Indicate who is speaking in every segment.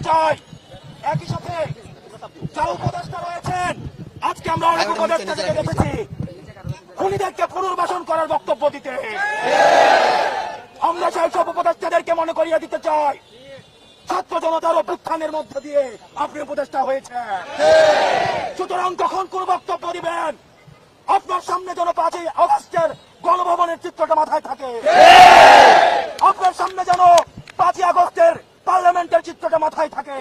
Speaker 1: চাই। একই সাথে যারা উপদেষ্টা রয়েছেন, আজকে আমরা অনেক উপদেষ্টাকে দেখেছি খুনিদেরকে পুনর্বাসন করার বক্তব্য দিতে। আমরা সেই সব উপদেষ্টাদেরকে মনে করিয়ে দিতে চাই, ছাত্র জনতার অভ্যুত্থানের মধ্য দিয়ে আপনি উপদেষ্টা হয়েছেন। সুতরাং কখন কোন বক্তব্য দিবেন, আপনার সামনে যেন 5ই আগস্টের গণভবনের চিত্রটা মাথায় থাকে, আপনার সামনে যেন 5ই আগস্টের পার্লামেন্টের চিত্রটা মাথায় থাকে।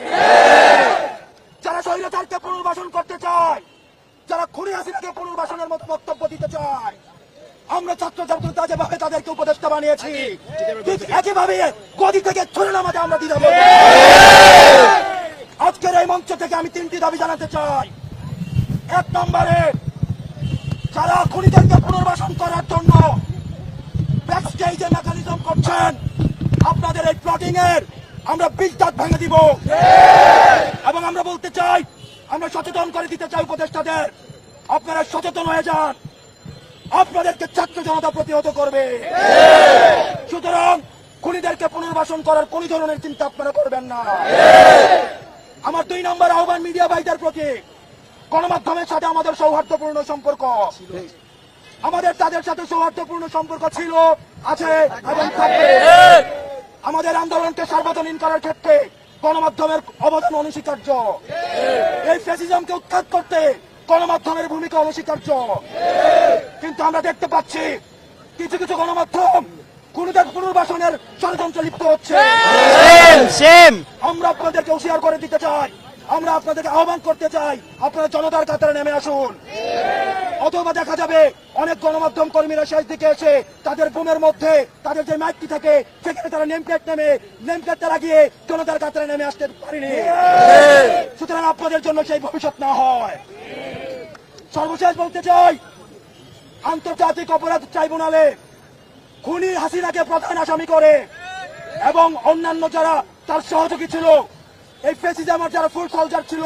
Speaker 1: যারা স্বৈরাচারকে পুনর্বাসন করতে চায়, যারা খুনি হাসিনাকে পুনর্বাসনের মতো বক্তব্য দিতে চায়, আমরা ছাত্র জনতা যেভাবে তাদেরকে উপদেষ্টা বানিয়েছি, ঠিক একইভাবে গদি থেকে ছুড়ে নামাতে আমরা দিতে পারবো। আজকের এই মঞ্চ থেকে আমি 3টি দাবি জানাতে চাই। 1 নম্বরে, যারা খুনিদেরকে পুনর্বাসন করার জন্য ব্যাকস্টেজে মেকানিজম করছেন, আপনাদের এই প্লটিং এর আমরা বিলটাত ভেঙে দিব। এবং আমরা বলতে চাই, আমরা সচেতন করে দিতে চাই উপদেষ্টাদের, আপনারা সচেতন হয়ে যান, আপনাদেরকে ছাত্র জনতা প্রতিহত করবে। সুতরাং খুনিদেরকে পুনর্বাসন করার কোন ধরনের চিন্তা আপনারা করবেন না। আমার 2 নম্বর আহ্বান মিডিয়া ভাইদের প্রতি, গণমাধ্যমের সাথে আমাদের সৌহার্দ্যপূর্ণ সম্পর্ক, আমাদের তাদের সাথে সৌহার্দ্যপূর্ণ সম্পর্ক ছিল, আছে এবং থাকবে। আমাদের আন্দোলনকে সার্বজনীন করার ক্ষেত্রে গণমাধ্যমের অবদান অনস্বীকার্য। এই ফ্যাসিজমকে উৎখাত করতে গণমাধ্যমের ভূমিকা অনস্বীকার্য। কিন্তু আমরা দেখতে পাচ্ছি কিছু কিছু গণমাধ্যম খুনিদের পুনর্বাসনের ষড়যন্ত্রে লিপ্ত হচ্ছে। আমরা আপনাদেরকে হুঁশিয়ার করে দিতে চাই, আমরা আপনাদেরকে আহ্বান করতে চাই, আপনারা জনতার কাতারে নেমে আসুন। অথবা দেখা যাবে অনেক গণমাধ্যম কর্মীরা শেষ দিকে এসে তাদের বুমের মধ্যে তাদের যে মাইকটি থাকে সেখানে তারা নেমপ্লেটটা লাগিয়ে জনতার কাতারে নেমে আসতে পারেনি। সুতরাং আপনাদের জন্য সেই ভবিষ্যৎ না হয়। সর্বশেষ বলতে চাই, আন্তর্জাতিক অপরাধ ট্রাইব্যুনালে খুনি হাসিনাকে প্রধান আসামি করে এবং অন্যান্য যারা তার সহযোগী ছিল, এই ফ্যাসিজমের যারা ফুল সোলজার ছিল,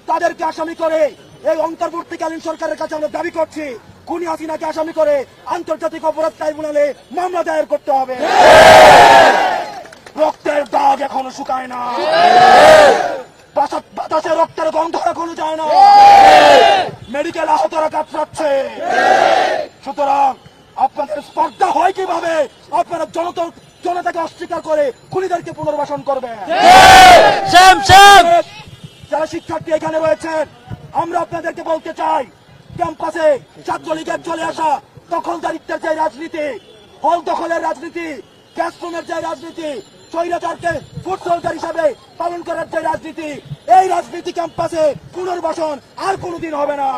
Speaker 1: তাদেরকে আসামি করে এই অন্তর্বর্তীকালীন সরকারের কাছে আমরা দাবি করছি, খুনি হাসিনাকে আসামি করে আন্তর্জাতিক অপরাধ ট্রাইব্যুনালে মামলা দায়ের করতে হবে। রক্তের দাগ এখনো শুকায় না, বাতাসে রক্তের গন্ধ এখনো যায় না, মেডিকেল আহতরা কাতরাচ্ছে। সুতরাং আপনাদের স্পর্ধা হয় কিভাবে আপনারা জনতাকে অস্বীকার করে খুনিদেরকে পুনর্বাসন করবেন? যারা শিক্ষার্থী এখানে রয়েছেন, আমরা আপনাদেরকে বলতে চাই, ক্যাম্পাসে ছাত্রলীগের চলে আসা দখলদারিত্বের যে রাজনীতি, হল দখলের রাজনীতি, ক্লাসরুমের যে রাজনীতি, স্বৈরাচারকে ফুট সোলজার হিসাবে পালন করার যে রাজনীতি, এই রাজনীতি ক্যাম্পাসে পুনর্বাসন আর কোনোদিন হবে না।